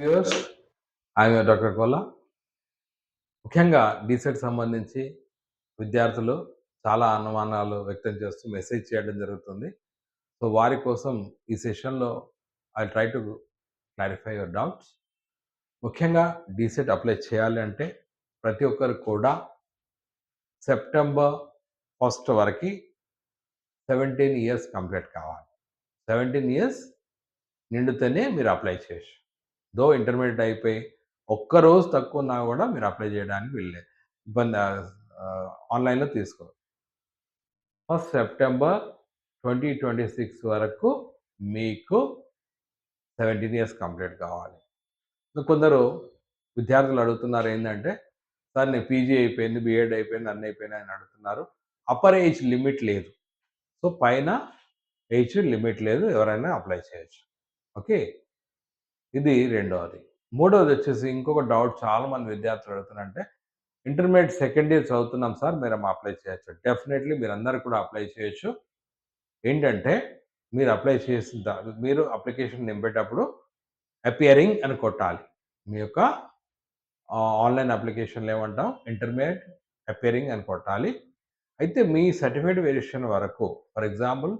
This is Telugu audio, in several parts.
Viewers, I'm doctor Kola. ముఖ్యంగా డీసెట్ సంబంధించి విద్యార్థులు చాలా అనుమానాలు వ్యక్తం చేస్తూ మెసేజ్ చేయడం జరుగుతుంది. సో వారి కోసం ఈ సెషన్‌లో I try to clarify your doubts. ముఖ్యంగా డీసెట్ అప్లై చేయాలి అంటే ప్రతి ఒక్కరు కూడా సెప్టెంబర్ 1 వరకి 17 ఇయర్స్ కంప్లీట్ కావాలి. 17 ఇయర్స్ నిండితేనే మీరు అప్లై చేయొచ్చు. ఇంటర్మీడియేట్ అయిపోయి ఒక్కరోజు తక్కువ ఉన్నా కూడా మీరు అప్లై చేయడానికి వీల్లేదు. ఇబ్బంది ఆన్‌లైన్‌లో తీసుకో. ఫస్ట్ సెప్టెంబర్ 2026 వరకు మీకు 17 ఇయర్స్ కంప్లీట్ కావాలి. కొందరు విద్యార్థులు అడుగుతున్నారు ఏంటంటే, సార్ నేను పీజీ అయిపోయింది, బీఎడ్ అయిపోయింది, అన్నీ అయిపోయినాయి అని అడుగుతున్నారు. అప్పర్ ఏజ్ లిమిట్ లేదు. సో పైన ఏజ్ లిమిట్ లేదు, ఎవరైనా అప్లై చేయొచ్చు. ఓకే, ఇది రెండవది. మూడవది వచ్చేసి ఇంకొక డౌట్ చాలామంది విద్యార్థులు అడుగుతున్నారంటే, ఇంటర్మీడియట్ సెకండ్ ఇయర్ చదువుతున్నాం సార్, మీరు అప్లై చేయొచ్చు. డెఫినెట్లీ మీరందరూ కూడా అప్లై చేయొచ్చు. ఏంటంటే మీరు అప్లై చేసిన మీరు అప్లికేషన్ నింపేటప్పుడు అపియరింగ్ అని కొట్టాలి. మీ యొక్క ఆన్‌లైన్ అప్లికేషన్‌లో ఏమంటాం, ఇంటర్మీడియట్ అపియరింగ్ అని కొట్టాలి. అయితే మీ సర్టిఫికేట్ వెరిఫికేషన్ వరకు, ఫర్ ఎగ్జాంపుల్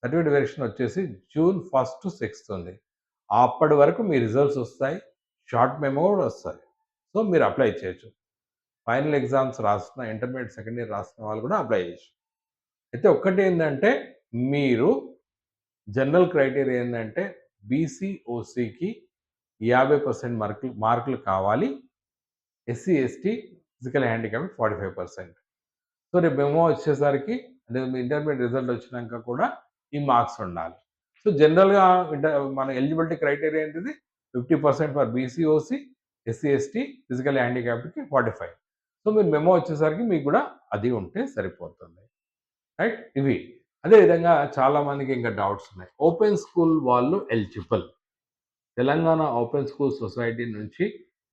సర్టిఫికేట్ వెరిఫికేషన్ వచ్చేసి జూన్ 1 to 6 ఉంది. అప్పటి వరకు మీ రిజల్ట్స్ వస్తాయి, షార్ట్ మెమో కూడా వస్తాయి. సో మీరు అప్లై చేయొచ్చు. ఫైనల్ ఎగ్జామ్స్ రాస్తున్న ఇంటర్మీడియట్ సెకండ్ ఇయర్ రాస్తున్న వాళ్ళు కూడా అప్లై చేయొచ్చు. అయితే ఒక్కటి ఏంటంటే, మీరు జనరల్ క్రైటీరియా ఏంటంటే బీసీ, ఓసీకి 50% మార్కులు కావాలి. SC, ST, physical handicapped 45%. So రేపు మెమో వచ్చేసరికి అంటే మీ ఇంటర్మీడియట్ రిజల్ట్ వచ్చినాక కూడా ఈ మార్క్స్ ఉండాలి. సో జనరల్‌గా మన ఎలిజిబిలిటీ క్రైటీరియా ఏంటిది? 50% for BC, OC, SC, ST, physical హ్యాండిక్యాప్డ్‌కి 45. సో మీరు మెమో వచ్చేసరికి మీకు కూడా అది ఉంటే సరిపోతుంది. రైట్? ఇవి. అదేవిధంగా చాలామందికి ఇంకా డౌట్స్ ఉన్నాయి. ఓపెన్ స్కూల్ వాళ్ళు eligible. Telangana open school society నుంచి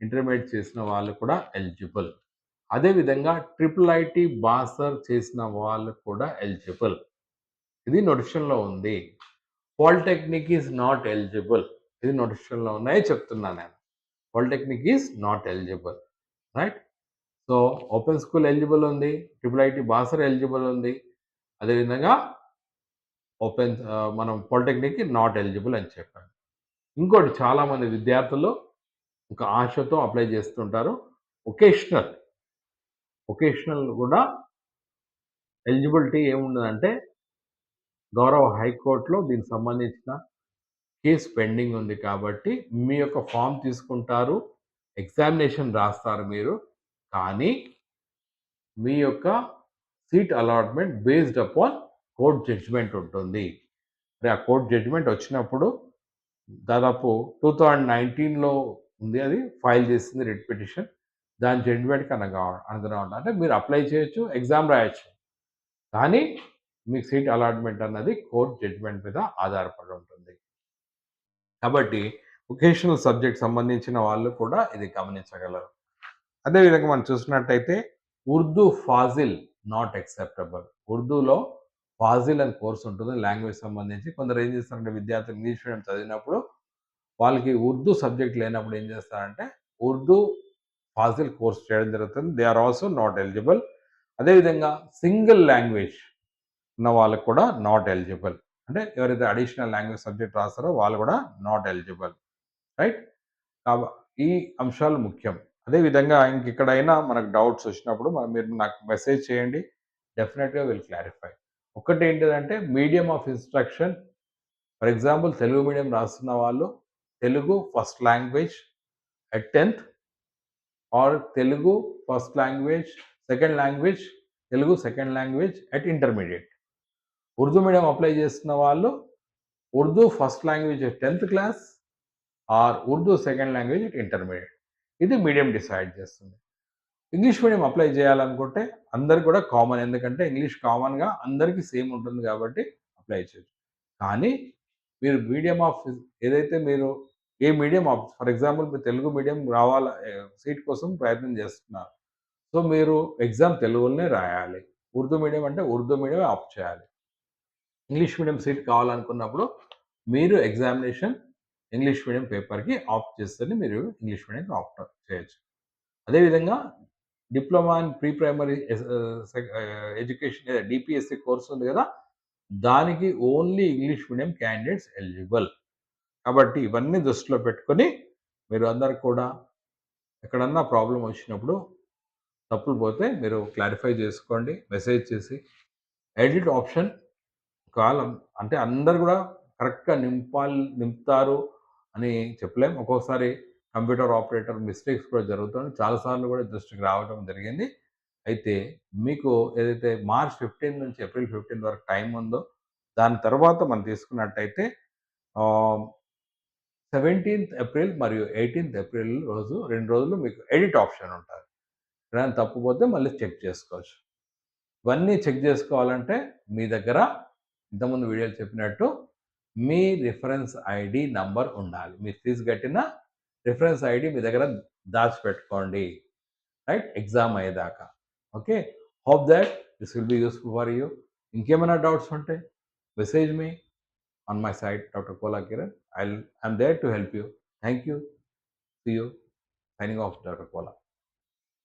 ఇంటర్మీడియేట్ చేసిన వాళ్ళు కూడా ఎలిజిబుల్. అదేవిధంగా ట్రిపుల్ ఐటీ బాసర్ చేసిన వాళ్ళు కూడా ఎలిజిబుల్. ఇది నోటిఫికేషన్‌లో ఉంది. Polytechnic is not eligible. ఇది నోటిఫికేషన్‌లో ఉన్నాయి చెప్తున్నా నేను. Polytechnic is not eligible. Right? So open school eligible ఉంది. ట్రిపుల్ ఐటీ బాసర్ ఎలిజిబుల్ ఉంది. అదేవిధంగా మనం పాలిటెక్నిక్‌కి నాట్ ఎలిజిబుల్ అని చెప్పాను. ఇంకోటి, చాలామంది విద్యార్థులు ఒక ఆశతో అప్లై చేస్తుంటారు. వొకేషనల్ కూడా ఎలిజిబిలిటీ ఏముండదంటే, గౌరవ హైకోర్టులో దీనికి సంబంధించిన కేసు పెండింగ్ ఉంది కాబట్టి మీ యొక్క ఫామ్ తీసుకుంటారు, ఎగ్జామినేషన్ రాస్తారు మీరు. కానీ మీ యొక్క seat allotment based upon court judgment ఉంటుంది. మరి ఆ కోర్ట్ జడ్జిమెంట్ వచ్చినప్పుడు దాదాపు 2019లో ఉంది, అది ఫైల్ చేసింది రిట్ పిటిషన్. దాని జడ్జిమెంట్‌కి అనుగుణంగా ఉండాలి. అంటే మీరు అప్లై చేయొచ్చు, ఎగ్జామ్ రాయొచ్చు. కానీ మీకు సీట్ అలాట్మెంట్ అన్నది కోర్ట్ జడ్జిమెంట్ మీద ఆధారపడి ఉంటుంది. కాబట్టి వొకేషనల్ సబ్జెక్ట్ సంబంధించిన వాళ్ళు కూడా ఇది గమనించగలరు. అదేవిధంగా మనం చూసినట్టయితే ఉర్దూ ఫాజిల్ నాట్ యాక్సెప్టబుల్. ఉర్దూలో ఫాజిల్ అని కోర్స్ ఉంటుంది లాంగ్వేజ్ సంబంధించి. కొందరు ఏం చేస్తారంటే, విద్యార్థులు ఇంగ్లీష్ మీడియం చదివినప్పుడు వాళ్ళకి ఉర్దూ సబ్జెక్ట్ లేనప్పుడు ఏం చేస్తారంటే ఉర్దూ ఫాజిల్ కోర్స్ చేయడం జరుగుతుంది. They are also not eligible. అదేవిధంగా సింగిల్ లాంగ్వేజ్ ఉన్న వాళ్ళకు కూడా నాట్ ఎలిజిబుల్. అంటే ఎవరైతే అడిషనల్ లాంగ్వేజ్ సబ్జెక్ట్ రాస్తారో వాళ్ళు కూడా నాట్ ఎలిజిబుల్. రైట్? ఈ అంశాలు ముఖ్యం. అదేవిధంగా ఇంకెక్కడైనా మనకు డౌట్స్ వచ్చినప్పుడు మీరు నాకు మెసేజ్ చేయండి. డెఫినెట్‌గా విల్ క్లారిఫై. ఒకటి ఏంటిదంటే, medium of instruction. For example Telugu medium రాస్తున్న వాళ్ళు Telugu first language at 10th or Telugu first language, second language Telugu second language at intermediate. Urdu medium apply చేస్తున్న వాళ్ళు Urdu first language at 10th class or Urdu second language at intermediate. ఇది మీడియం డిసైడ్ చేస్తుంది. ఇంగ్లీష్ మీడియం అప్లై చేయాలనుకుంటే అందరికి కూడా కామన్. ఎందుకంటే ఇంగ్లీష్ కామన్‌గా అందరికీ సేమ్ ఉంటుంది కాబట్టి అప్లై చేయొచ్చు. కానీ మీరు మీడియం ఆఫ్ ఏదైతే మీరు ఏ మీడియం ఫర్ ఎగ్జాంపుల్ మీరు తెలుగు మీడియం రావాల సీట్ కోసం ప్రయత్నం చేస్తున్నారు. సో మీరు ఎగ్జామ్ తెలుగులోనే రాయాలి. ఉర్దూ మీడియం అంటే ఉర్దూ మీడియం ఆప్ట్ చేయాలి. ఇంగ్లీష్ మీడియం సీట్ కావాలనుకున్నప్పుడు మీరు ఎగ్జామినేషన్ ఇంగ్లీష్ మీడియం పేపర్‌కి ఆప్ట్ చేస్తేనే మీరు ఇంగ్లీష్ మీడియంకి ఆప్ట్ చేయొచ్చు. అదేవిధంగా diploma in pre primary education DPSC course ఉంది గదా! దానికి only English medium candidates eligible. కాబట్టి ఇవన్నీ దృష్టిలో పెట్టుకొని మీరు అందరూ కూడా ఎక్కడన్నా ప్రాబ్లమ్ వచ్చినప్పుడు తప్పులు పోతే మీరు క్లారిఫై చేసుకోండి మెసేజ్ చేసి. ఎడిట్ ఆప్షన్ కాలం అంటే అందరూ గూడా కరెక్ట్‌గా నింపుతారు అని చెప్పలేం. ఒక్కోసారి కంప్యూటర్ ఆపరేటర్ మిస్టేక్స్ కూడా జరుగుతుంది. చాలా సార్లు గూడా దృష్టికి రావడం జరిగింది. అయితే మీకు ఏదైతే మార్చ్ 15 నుంచి ఏప్రిల్ 15 వరకు టైం ఉందో, దాని తర్వాత మనం తీసుకున్నట్టయితే ఆహ్, 17థ్ ఏప్రిల్ మరియు 18థ్ ఏప్రిల్ రోజు 2 రోజులు మీకు ఎడిట్ ఆప్షన్ ఉంటది. ఎక్కడైనా తప్పు పోతే మళ్ళీ చెక్ చేసుకోవచ్చు. ఇవన్నీ చెక్ చేసుకోవాలంటే మీ దగ్గర ఇంతకుముందు వీడియోలో చెప్పినట్టు మీ రిఫరెన్స్ ఐడీ నంబర్ ఉండాలి. మీరు ఫీజు కట్టిన రిఫరెన్స్ ఐడీ మీ దగ్గర దాచిపెట్టుకోండి. రైట్? ఎగ్జామ్ అయ్యేదాకా. Okay. Hope that this will be useful for you. ఇంకేమైనా డౌట్స్ ఉంటే message me on my site doctor Kola Kiran. I'm there to help you. Thank you. See you. Signing off doctor Kola.